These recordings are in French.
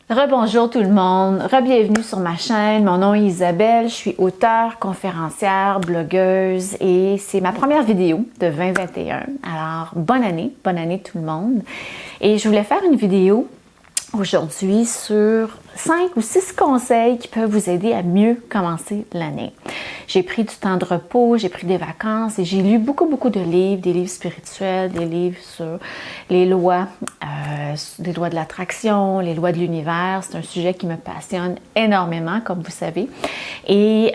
Rebonjour tout le monde, re-bienvenue sur ma chaîne. Mon nom est Isabelle, je suis auteure, conférencière, blogueuse et c'est ma première vidéo de 2021. Alors, bonne année tout le monde. Et je voulais faire une vidéo aujourd'hui sur 5 ou 6 conseils qui peuvent vous aider à mieux commencer l'année. J'ai pris du temps de repos, j'ai pris des vacances et j'ai lu beaucoup de livres, des livres spirituels, des livres sur les lois de l'attraction, les lois de l'univers. C'est un sujet qui me passionne énormément, comme vous savez. Et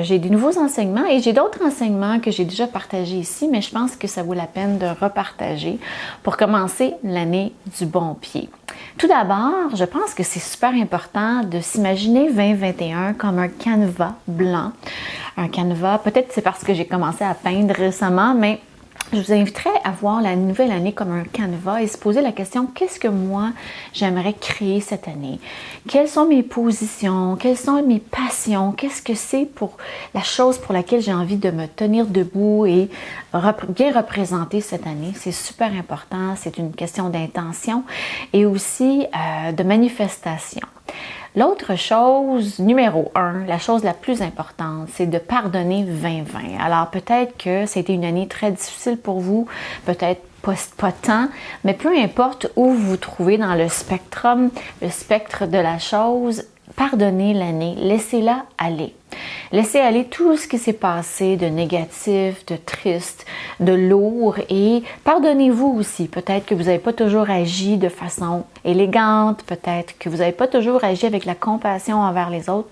j'ai des nouveaux enseignements et j'ai d'autres enseignements que j'ai déjà partagés ici, mais je pense que ça vaut la peine de repartager pour commencer l'année du bon pied. Tout d'abord, je pense que c'est super important de s'imaginer 2021 comme un canevas blanc. Un canevas, peut-être c'est parce que j'ai commencé à peindre récemment, mais je vous inviterais à voir la nouvelle année comme un canevas et se poser la question, qu'est-ce que moi j'aimerais créer cette année? Quelles sont mes positions? Quelles sont mes passions? Qu'est-ce que c'est pour la chose pour laquelle j'ai envie de me tenir debout et bien représenter cette année? C'est super important, c'est une question d'intention et aussi de manifestation. L'autre chose, numéro 1, la chose la plus importante, c'est de pardonner 2020. Alors peut-être que c'était une année très difficile pour vous, peut-être pas tant, mais peu importe où vous vous trouvez dans le spectre de la chose, pardonnez l'année, laissez-la aller. Laissez aller tout ce qui s'est passé de négatif, de triste, de lourd et pardonnez-vous aussi. Peut-être que vous n'avez pas toujours agi de façon élégante, peut-être que vous n'avez pas toujours agi avec la compassion envers les autres.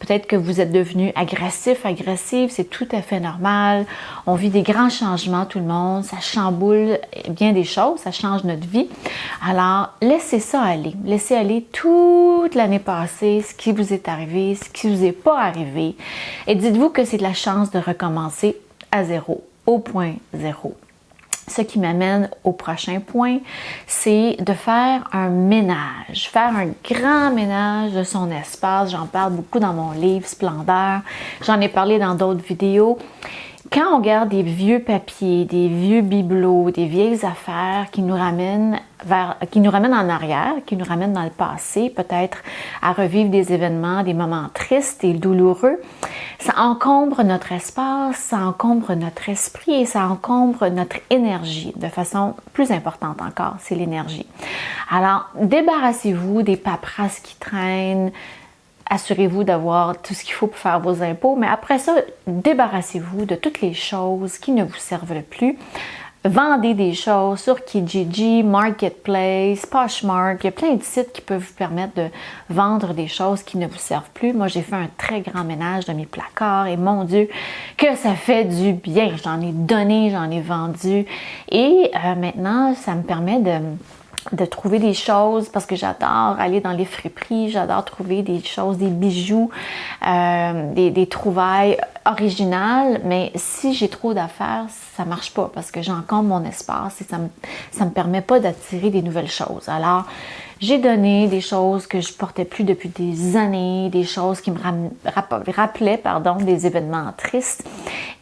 Peut-être que vous êtes devenu agressif, agressive, c'est tout à fait normal. On vit des grands changements, tout le monde. Ça chamboule bien des choses, ça change notre vie. Alors, laissez ça aller. Laissez aller toute l'année passée, ce qui vous est arrivé, ce qui vous est pas arrivé. Et dites-vous que c'est de la chance de recommencer à zéro, au point zéro. Ce qui m'amène au prochain point, c'est de faire un ménage, faire un grand ménage de son espace. J'en parle beaucoup dans mon livre Splendeur, j'en ai parlé dans d'autres vidéos. Quand on regarde des vieux papiers, des vieux bibelots, des vieilles affaires qui nous ramènent en arrière, qui nous ramènent dans le passé, peut-être à revivre des événements, des moments tristes et douloureux, ça encombre notre espace, ça encombre notre esprit et ça encombre notre énergie de façon plus importante encore, c'est l'énergie. Alors, débarrassez-vous des paperasses qui traînent. Assurez-vous d'avoir tout ce qu'il faut pour faire vos impôts, mais après ça, débarrassez-vous de toutes les choses qui ne vous servent plus. Vendez des choses sur Kijiji, Marketplace, Poshmark. Il y a plein de sites qui peuvent vous permettre de vendre des choses qui ne vous servent plus. Moi, j'ai fait un très grand ménage de mes placards et mon Dieu, que ça fait du bien. J'en ai donné, j'en ai vendu et maintenant, ça me permet de trouver des choses parce que j'adore aller dans les friperies, j'adore trouver des choses, des bijoux, des trouvailles originales, mais si j'ai trop d'affaires, ça marche pas parce que j'encombre mon espace et ça me permet pas d'attirer des nouvelles choses. Alors, j'ai donné des choses que je portais plus depuis des années, des choses qui me rappelaient des événements tristes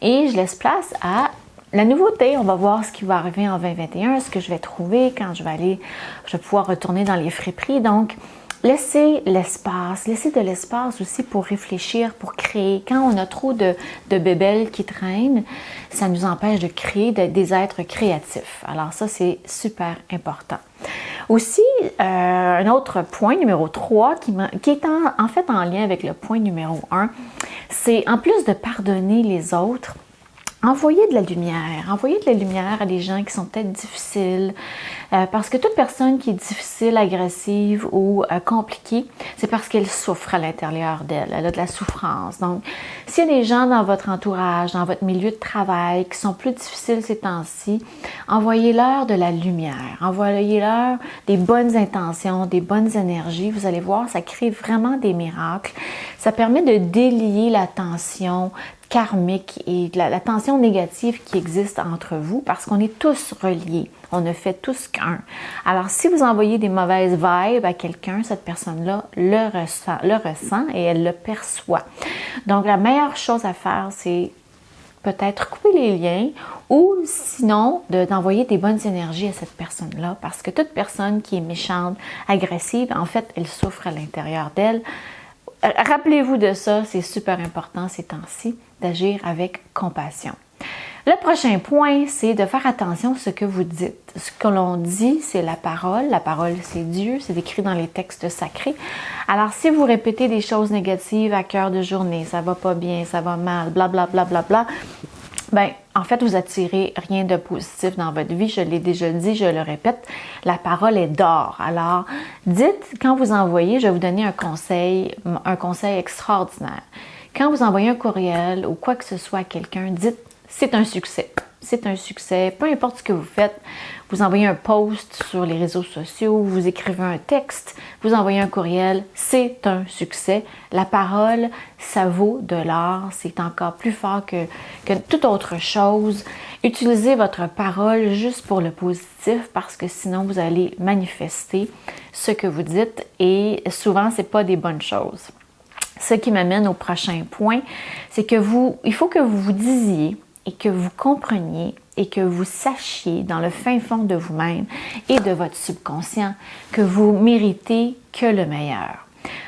et je laisse place à la nouveauté. On va voir ce qui va arriver en 2021, ce que je vais trouver quand je vais pouvoir retourner dans les friperies. Donc, laissez de l'espace aussi pour réfléchir, pour créer. Quand on a trop de bébelles qui traînent, ça nous empêche de créer des êtres créatifs. Alors ça, c'est super important. Aussi, un autre point, numéro 3, qui est en fait en lien avec le point numéro 1, c'est en plus de pardonner les autres, envoyez de la lumière à des gens qui sont peut-être difficiles, parce que toute personne qui est difficile, agressive ou compliquée, c'est parce qu'elle souffre à l'intérieur d'elle, elle a de la souffrance. Donc, s'il y a des gens dans votre entourage, dans votre milieu de travail qui sont plus difficiles ces temps-ci, envoyez-leur de la lumière, envoyez-leur des bonnes intentions, des bonnes énergies. Vous allez voir, ça crée vraiment des miracles. Ça permet de délier la tension karmique et la tension négative qui existe entre vous parce qu'on est tous reliés. On ne fait tous qu'un. Alors, si vous envoyez des mauvaises vibes à quelqu'un, cette personne-là le ressent et elle le perçoit. Donc, la meilleure chose à faire, c'est peut-être couper les liens ou sinon d'envoyer des bonnes énergies à cette personne-là parce que toute personne qui est méchante, agressive, en fait, elle souffre à l'intérieur d'elle. Rappelez-vous de ça, c'est super important ces temps-ci d'agir avec compassion. Le prochain point, c'est de faire attention à ce que vous dites. Ce que l'on dit, c'est la parole. La parole, c'est Dieu. C'est écrit dans les textes sacrés. Alors, si vous répétez des choses négatives à cœur de journée, ça va pas bien, ça va mal, blablabla, bla, bla, bla, ben, en fait, vous attirez rien de positif dans votre vie. Je l'ai déjà dit, je le répète, la parole est d'or. Alors, dites, quand vous envoyez, je vais vous donner un conseil extraordinaire. Quand vous envoyez un courriel ou quoi que ce soit à quelqu'un, dites c'est un succès. C'est un succès. Peu importe ce que vous faites, vous envoyez un post sur les réseaux sociaux, vous écrivez un texte, vous envoyez un courriel, c'est un succès. La parole, ça vaut de l'or. C'est encore plus fort que toute autre chose. Utilisez votre parole juste pour le positif parce que sinon, vous allez manifester ce que vous dites et souvent, ce n'est pas des bonnes choses. Ce qui m'amène au prochain point, c'est que il faut que vous vous disiez et que vous compreniez et que vous sachiez dans le fin fond de vous-même et de votre subconscient que vous méritez que le meilleur.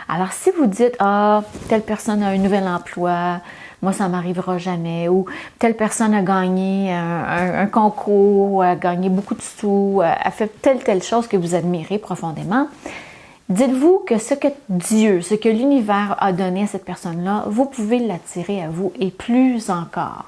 Alors, si vous dites « Ah, telle personne a un nouvel emploi, moi, ça ne m'arrivera jamais » ou « Telle personne a gagné un concours, a gagné beaucoup de sous, a fait telle chose que vous admirez profondément », dites-vous que ce que Dieu, ce que l'univers a donné à cette personne-là, vous pouvez l'attirer à vous et plus encore.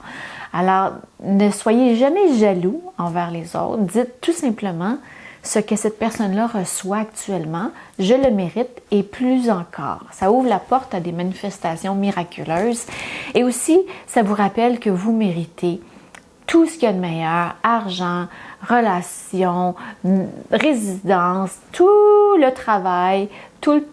Alors, ne soyez jamais jaloux envers les autres. Dites tout simplement ce que cette personne-là reçoit actuellement, je le mérite et plus encore. Ça ouvre la porte à des manifestations miraculeuses et aussi, ça vous rappelle que vous méritez tout ce qu'il y a de meilleur, argent, relations, résidence, tout le travail, tout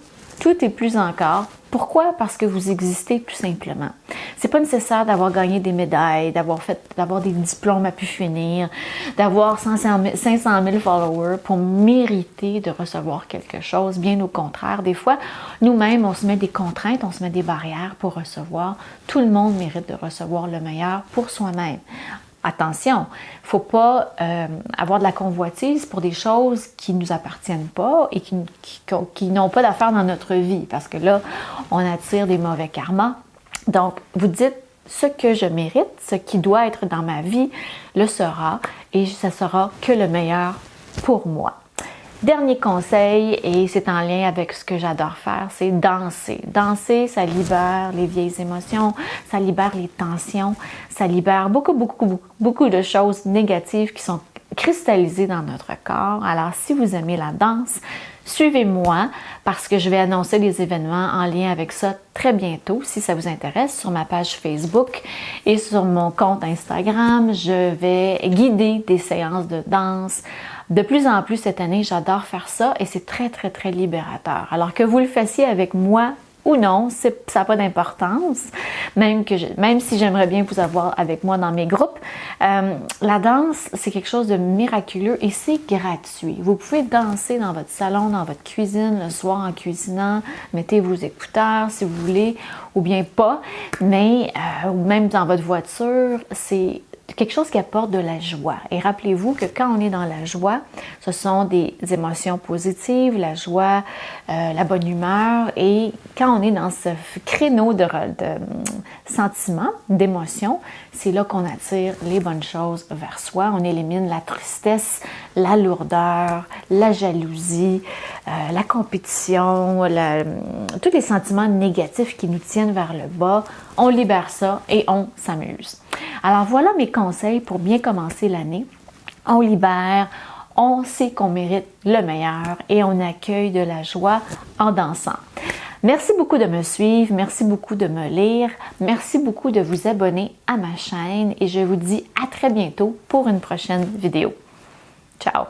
et plus encore. Pourquoi? Parce que vous existez tout simplement. C'est pas nécessaire d'avoir gagné des médailles, d'avoir des diplômes à pu finir, d'avoir 500 000 followers pour mériter de recevoir quelque chose. Bien au contraire, des fois, nous-mêmes, on se met des contraintes, on se met des barrières pour recevoir. Tout le monde mérite de recevoir le meilleur pour soi-même. Attention, il ne faut pas avoir de la convoitise pour des choses qui ne nous appartiennent pas et qui n'ont pas d'affaire dans notre vie parce que là, on attire des mauvais karmas. Donc, vous dites ce que je mérite, ce qui doit être dans ma vie, le sera et ça sera que le meilleur pour moi. Dernier conseil, et c'est en lien avec ce que j'adore faire, c'est danser. Danser, ça libère les vieilles émotions, ça libère les tensions, ça libère beaucoup de choses négatives qui sont cristallisées dans notre corps. Alors, si vous aimez la danse, suivez-moi parce que je vais annoncer des événements en lien avec ça très bientôt. Si ça vous intéresse, sur ma page Facebook et sur mon compte Instagram, je vais guider des séances de danse. De plus en plus cette année, j'adore faire ça et c'est très, très, très libérateur. Alors que vous le fassiez avec moi ou non, ça n'a pas d'importance, même si j'aimerais bien vous avoir avec moi dans mes groupes. La danse, c'est quelque chose de miraculeux et c'est gratuit. Vous pouvez danser dans votre salon, dans votre cuisine, le soir en cuisinant, mettez vos écouteurs si vous voulez, ou bien pas, mais même dans votre voiture, c'est quelque chose qui apporte de la joie. Et rappelez-vous que quand on est dans la joie, ce sont des émotions positives, la joie, la bonne humeur. Et quand on est dans ce créneau de sentiments, d'émotions, c'est là qu'on attire les bonnes choses vers soi. On élimine la tristesse, la lourdeur, la jalousie, la compétition, tous les sentiments négatifs qui nous tiennent vers le bas. On libère ça et on s'amuse. Alors voilà mes conseils pour bien commencer l'année. On libère, on sait qu'on mérite le meilleur et on accueille de la joie en dansant. Merci beaucoup de me suivre, merci beaucoup de me lire, merci beaucoup de vous abonner à ma chaîne et je vous dis à très bientôt pour une prochaine vidéo. Ciao!